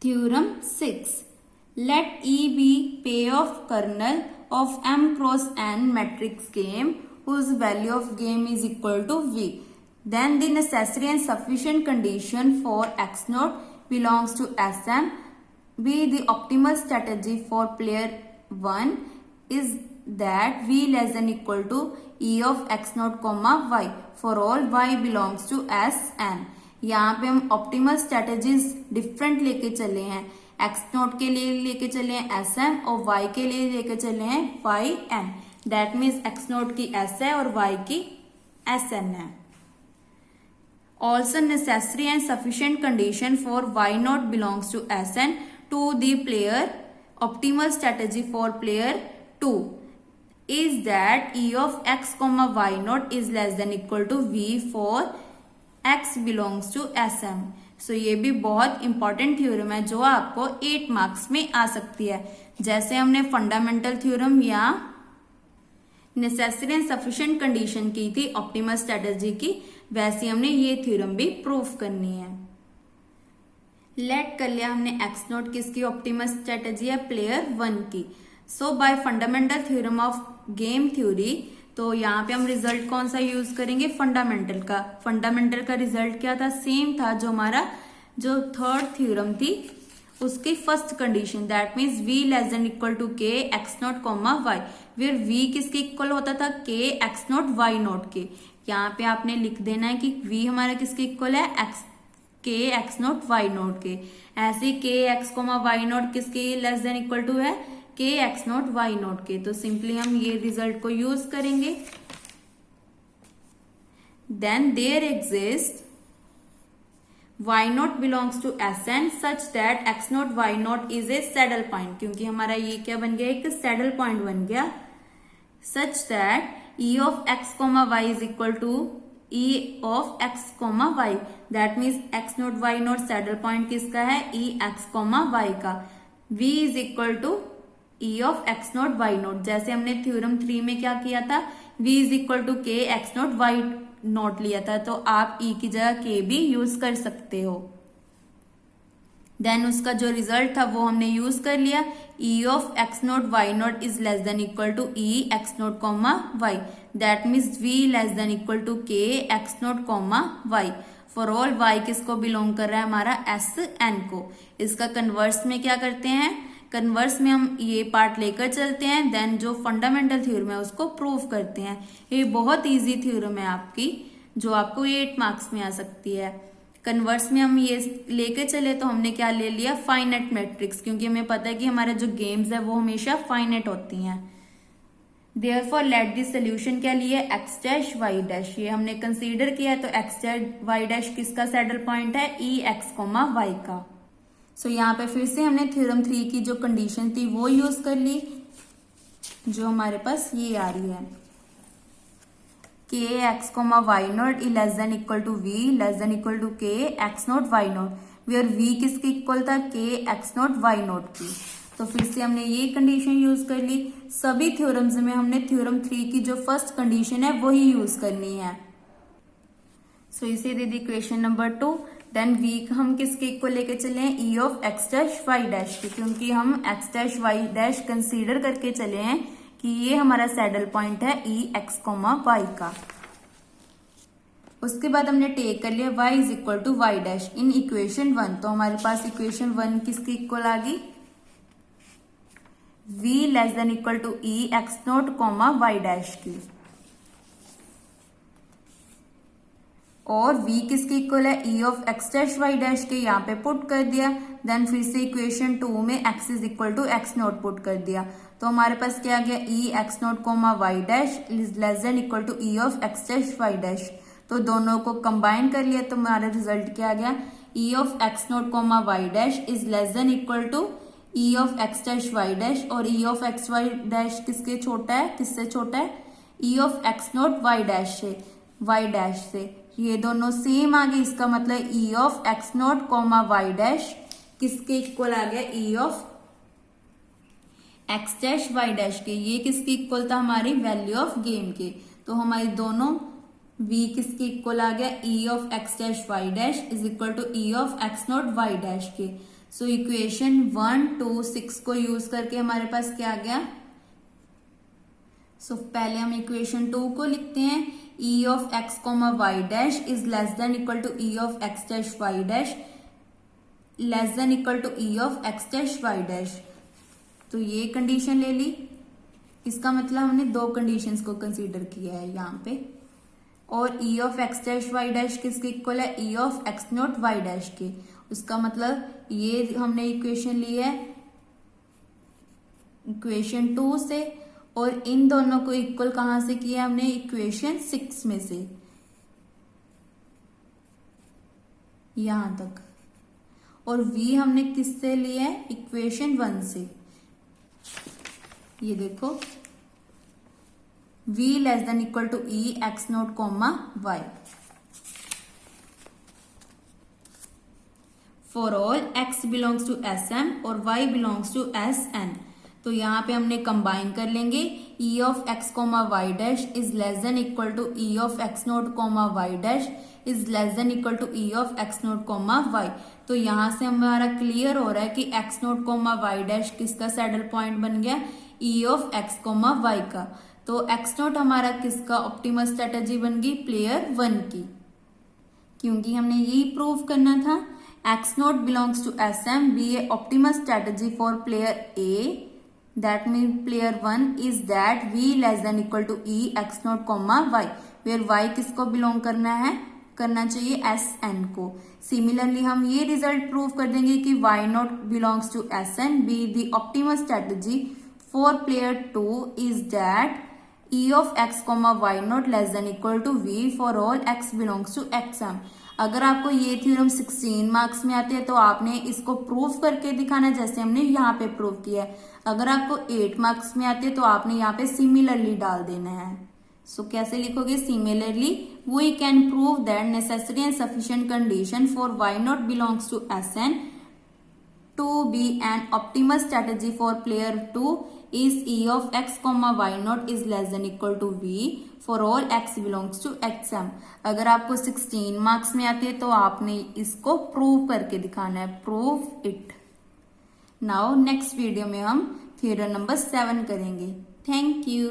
Theorem 6. Let E be payoff kernel of M cross N matrix game whose value of game is equal to V. Then the necessary and sufficient condition for X naught belongs to Sm. B. The optimal strategy for player 1 is that V less than equal to E of X naught comma Y for all Y belongs to Sn. यहाँ पे हम optimal strategies different लेके चले हैं। X note के लिए लेके चले हैं एस एम और वाई के लिए लेके चले हैं Y N. That means X not की एस है और वाई की एस एन है। Also necessary and sufficient condition for Y not belongs to S N to the player optimal strategy for player 2 is that E of X comma Y not is less than equal to V for X belongs to SM। So ये भी बहुत important theorem है जो आपको 8 marks में आ सकती है। जैसे हमने फंडामेंटल थ्योरम या नेसेसरी एंड सफिशिएंट कंडीशन की थी ऑप्टिमल स्ट्रेटेजी की, वैसे हमने ये थ्योरम भी प्रूफ करनी है। लेट कर लिया हमने एक्स नोट किसकी ऑप्टिमल स्ट्रेटेजी है, प्लेयर 1 की। So by fundamental theorem of game theory, तो यहाँ पे हम रिजल्ट कौन सा यूज करेंगे, फंडामेंटल का। फंडामेंटल का रिजल्ट क्या था, सेम था जो हमारा जो थर्ड थ्योरम थी उसकी first condition. That means v less than equal to K x not comma y, where v किसके इक्वल होता था, K x not why not के। यहाँ पे आपने लिख देना है कि v हमारा किसके इक्वल है, K x not why not के। ऐसे के एक्स कॉमा वाई नॉट किसके लेस देन इक्वल टू है, K x not why not के। तो सिंपली हम ये रिजल्ट को यूज करेंगे। Then there exist Y not belongs to S N such that X not why not is a saddle point, क्योंकि हमारा ये क्या बन गया, एक सैडल पॉइंट बन गया। Such that E of X comma Y is equal to E of X comma Y. That means X not Y not saddle point किसका है, ई एक्स कॉमा वाई का। v is equal to E of x not Y not. जैसे हमने theorem 3 में क्या किया था, v is equal to K x not Y not लिया था, तो आप e की जगह k भी यूज कर सकते हो। देन उसका जो रिजल्ट था वो हमने यूज कर लिया, e of x not why not is less than equal to E x not comma Y. That means v less than equal to K x not comma y for all y किसको belong कर रहा है, हमारा S N को। इसका converse में क्या करते हैं, कन्वर्स में हम ये पार्ट लेकर चलते हैं, देन जो फंडामेंटल थ्योरम है उसको प्रूव करते हैं। ये बहुत इजी थ्योरम है आपकी, जो आपको 8 मार्क्स में आ सकती है। कन्वर्स में हम ये लेकर चले तो हमने क्या ले लिया, फाइनाइट मैट्रिक्स, क्योंकि हमें पता है कि हमारे जो गेम्स है वो हमेशा फाइनाइट होती हैं। देयरफॉर लेट द सोल्यूशन क्या लिया, एक्स डैश वाई डैश, ये हमने कंसीडर किया। तो एक्स डैश वाई डैश किसका सैडल पॉइंट है, ई एक्स कोमा वाई का। सो यहाँ पे फिर से हमने थ्योरम 3 की जो कंडीशन थी वो यूज कर ली, जो हमारे पास ये आ रही है, K x comma y naught E less than equal to v less than equal to K x not Y naught, where v किसके इक्वल था, K x not why not की। तो फिर से हमने ये कंडीशन यूज कर ली। सभी थ्योरम्स में हमने थ्योरम 3 की जो फर्स्ट कंडीशन है वही यूज करनी है। सो इसे दे दी इक्वेशन नंबर 2। देन v हम किसके इक्वल लेके चले हैं, e of x dash Y dash की, क्योंकि हम x dash Y dash consider करके चले हैं कि ये हमारा सैडल पॉइंट है e एक्स कोमा वाई का। उसके बाद हमने टेक कर लिया y is equal to y dash in equation 1। तो हमारे पास इक्वेशन 1 किसकी इक्वल आ गई, v less than equal to e X not comma Y dash की, और v किसके इक्वल है, e of x dash Y dash के, यहाँ पे पुट कर दिया। देन फिर से इक्वेशन 2 में x is equal to X not put कर दिया। तो हमारे पास क्या आ गया, e X not comma Y dash is less than equal to e of x dash Y dash. तो दोनों को कंबाइन कर लिया तो हमारा रिजल्ट क्या आ गया, e of x not comma Y dash is less than equal to e of x dash Y dash, और e of X Y dash किसके छोटा है, किससे छोटा है, e of x not Y dash से, वाई डैश से। ये दोनों सेम आ गए, इसका मतलब e of x not comma Y dash किसके इक्वल आ गया, e of x dash Y dash के। ये किसके इक्वल था, हमारी वैल्यू ऑफ गेम के। तो हमारे दोनों v किसके इक्वल आ गया, e of x dash Y dash is equal to e of x not Y dash के। सो इक्वेशन 1 2 6 को यूज करके हमारे पास क्या आ गया। सो पहले हम इक्वेशन 2 को लिखते हैं, e of x comma Y dash is less than equal to e of x dash Y dash less than equal to e of x dash Y dash. तो ये कंडीशन ले ली, इसका मतलब हमने दो कंडीशंस को कंसीडर किया है यहाँ पे। और e of x dash Y dash किसके इक्वल है, e of x not Y dash के। उसका मतलब ये हमने इक्वेशन ली है इक्वेशन 2 से, और इन दोनों को इक्वल कहां से किया हमने, इक्वेशन 6 में से यहां तक। और v हमने किससे लिया है, इक्वेशन 1 से। ये देखो v less than equal to e x not comma y for all x belongs to Sm और y बिलोंग्स टू Sn। तो यहाँ पे हमने कंबाइन कर लेंगे, e of x comma Y dash is less than equal to e of x not comma Y dash is less than equal to e of x not comma Y. तो यहाँ से हमारा क्लियर हो रहा है कि x not comma Y dash किसका saddle point बन गया, e of x comma Y का। तो x नोट हमारा किसका ऑप्टिमल स्ट्रेटेजी बन गई, प्लेयर 1 की, क्योंकि हमने यही प्रूव करना था x not belongs to Sm be a optimal strategy for player A। That means player 1 is that v less than equal to e x naught comma y, where y किसको belong करना चाहिए Sn को। Similarly हम ये result prove कर देंगे कि y not belongs to Sn be the optimal strategy for player 2 is that e of x comma Y not less than equal to v for all x belongs to xm। अगर आपको ये theorem 16 marks में आते हैं तो आपने इसको prove करके दिखाना, जैसे हमने यहाँ पे प्रूव किया है। अगर आपको 8 मार्क्स में आते हैं तो आपने यहाँ पे सिमिलरली डाल देना है। सो कैसे लिखोगे, similarly we can prove that necessary and sufficient condition for Y not belongs to Sn to be an optimal strategy for player 2 is e of x comma y naught is less than equal to v for all x belongs to xm। अगर आपको 16 marks में आते हैं तो आपने इसको prove करके दिखाना है, prove it. Now next video में हम थ्योरम नंबर 7 करेंगे। Thank you.